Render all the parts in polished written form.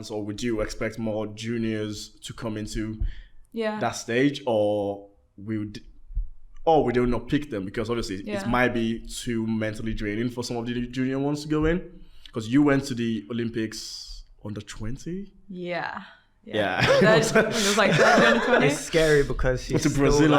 Or would you expect more juniors to come into Yeah. that stage, or we do not pick them because obviously it might be too mentally draining for some of the junior ones to go in? Because you went to the Olympics under 20. Yeah. It was like 30 under 20. It's scary because she's to Brazil,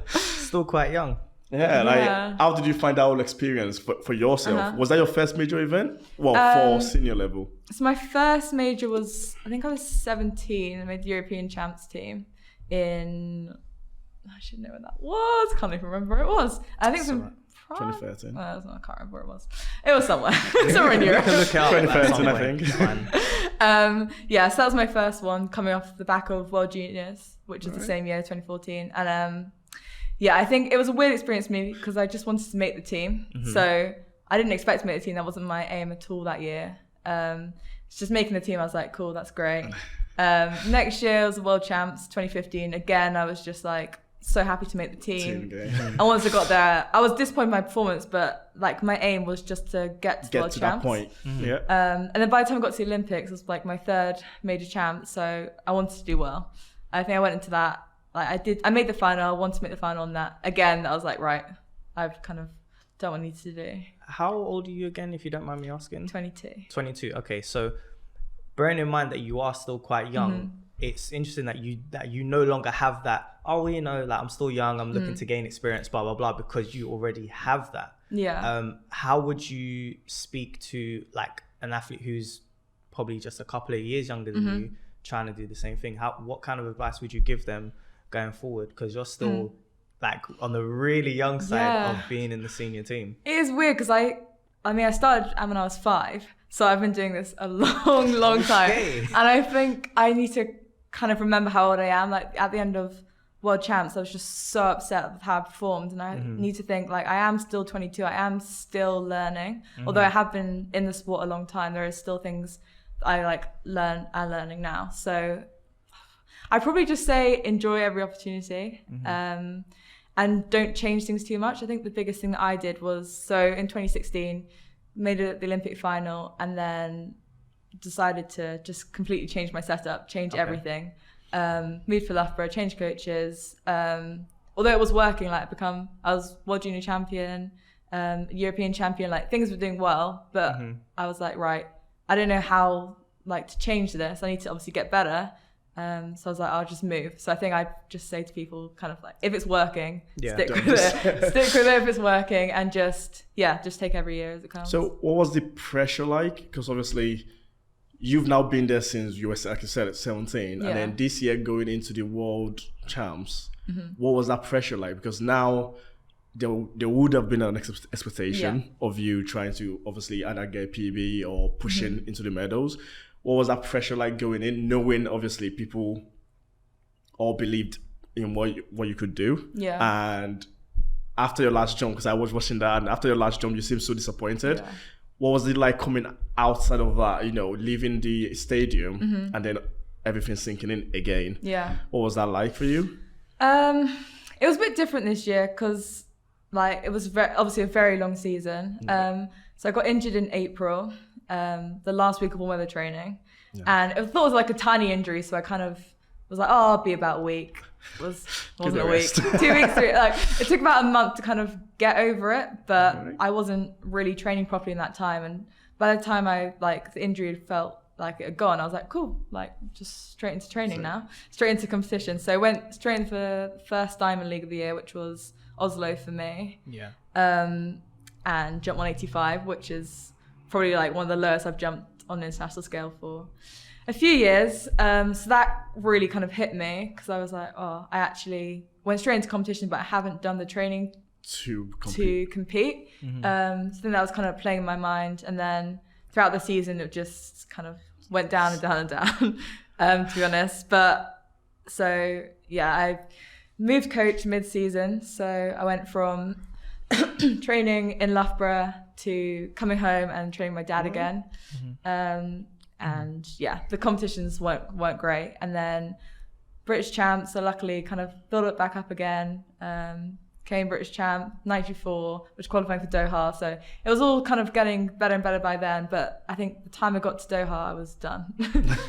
still quite young. Like how did you find that whole experience for yourself? Was that your first major event? Well, for senior level. So my first major was, I think I was 17. I made the European champs team in, I should know when that was. Can't even remember where it was. I think it was in 2013. I can't remember where it was. It was somewhere. Somewhere in Europe. 2013, I think. So that was my first one, coming off the back of World Juniors, which is the same year, 2014. And I think it was a weird experience for me because I just wanted to make the team. So I didn't expect to make the team. That wasn't my aim at all that year. It's just making the team. I was like, cool, that's great. Next year was the World Champs, 2015. Again, I was just like so happy to make the team. And once I got there, I was disappointed in my performance, but like my aim was just to get to World Champs. That point. And then by the time I got to the Olympics, it was like my third major champ. So I wanted to do well. I think I went into that. Like I made the final. I wanted to make the final on that. Again, I was like, right, I've kind of done what I need to do. How old are you again, if you don't mind me asking? 22. 22. Okay, so bearing in mind that you are still quite young, it's interesting that you no longer have that, like I'm still young, I'm looking to gain experience, blah, blah, blah, because you already have that. Yeah. How would you speak to like an athlete who's probably just a couple of years younger than you, trying to do the same thing? What kind of advice would you give them going forward? Because you're still like on the really young side of being in the senior team. It is weird because I started when I was 5, so I've been doing this a long time. And I think I need to kind of remember how old I am. Like at the end of World Champs, I was just so upset with how I performed, and I need to think like I am still 22. I am still learning. Although I have been in the sport a long time, there is still things I like I'm learning now. So I'd probably just say enjoy every opportunity. And don't change things too much. I think the biggest thing that I did was, so in 2016, made it at the Olympic final, and then decided to just completely change my setup, change everything. Moved for Loughborough, changed coaches. Although it was working, like I was World Junior Champion, European Champion, like things were doing well, but I was like, right, I don't know how like to change this. I need to obviously get better. So I was like, I'll just move. So I think I'd just say to people kind of like, if it's working, stick with it. Stick with it if it's working, and just take every year as it comes. So what was the pressure like? Because obviously you've now been there since you were, like you said, at 17. And then this year going into the World Champs, what was that pressure like? Because now there would have been an expectation of you trying to obviously either get PB or pushing into the medals. What was that pressure like going in, knowing obviously people all believed in what you could do? Yeah. And after your last jump, because I was watching that, and after your last jump, you seemed so disappointed. Yeah. What was it like coming outside of that, leaving the stadium and then everything sinking in again? Yeah. What was that like for you? It was a bit different this year because like it was obviously a very long season. So I got injured in April. The last week of all weather training, and I thought it was like a tiny injury, so I kind of was like, I'll be about a week. Wasn't a week, 2 weeks. Like it took about a month to kind of get over it, but I wasn't really training properly in that time. And by the time the injury felt like it had gone, I was like, cool, like just straight into training now, straight into competition. So I went straight into the first Diamond League of the year, which was Oslo for me. Yeah. And jumped 185, which is probably like one of the lowest I've jumped on an international scale for a few years. So that really kind of hit me because I was like, I actually went straight into competition, but I haven't done the training to compete. So then that was kind of playing in my mind. And then throughout the season, it just kind of went down and down and down, to be honest. But so, I moved coach mid-season. So I went from training in Loughborough to coming home and training my dad again. And the competitions weren't great. And then British champs, so luckily kind of built it back up again. became British champ, 94, which qualifying for Doha. So it was all kind of getting better and better by then. But I think the time I got to Doha, I was done.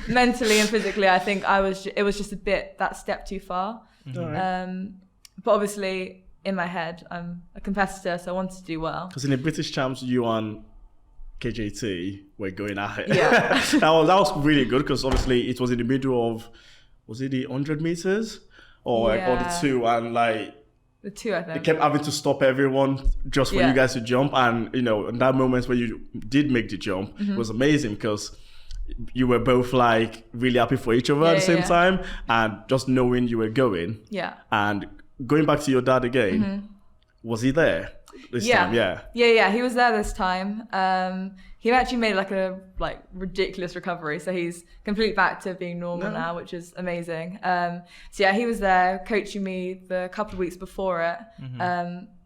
Mentally and physically, I think it was just a bit, that step too far. But obviously, in my head, I'm a competitor, so I wanted to do well. Because in the British champs, you and KJT were going at it. Yeah. that was really good, because obviously it was in the middle of, was it the 100 meters? Or the 2, and like, the 2, I think. they kept having to stop everyone just for you guys to jump. And, you know, in that moment where you did make the jump, it was amazing, because you were both like really happy for each other at the same time, and just knowing you were going. Yeah. And going back to your dad again, was he there this time? Yeah, he was there this time. He actually made like a ridiculous recovery, so he's completely back to being normal now, which is amazing. So yeah, he was there coaching me the couple of weeks before it.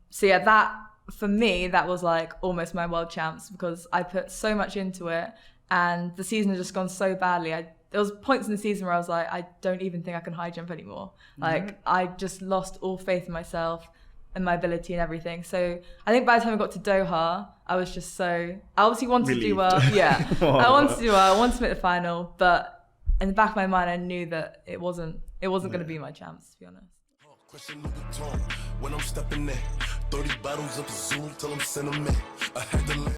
So yeah, that for me, that was like almost my world champs, because I put so much into it, and the season had just gone so badly. There was points in the season where I was like, I don't even think I can high jump anymore. Like, I just lost all faith in myself and my ability and everything. So I think by the time I got to Doha, I was just I obviously wanted to do well. Yeah, I wanted to do well. I wanted to make the final, but in the back of my mind, I knew that it wasn't going to be my chance, to be honest. When I'm stepping in, 30 bottles of the Zoom till I'm sentimental.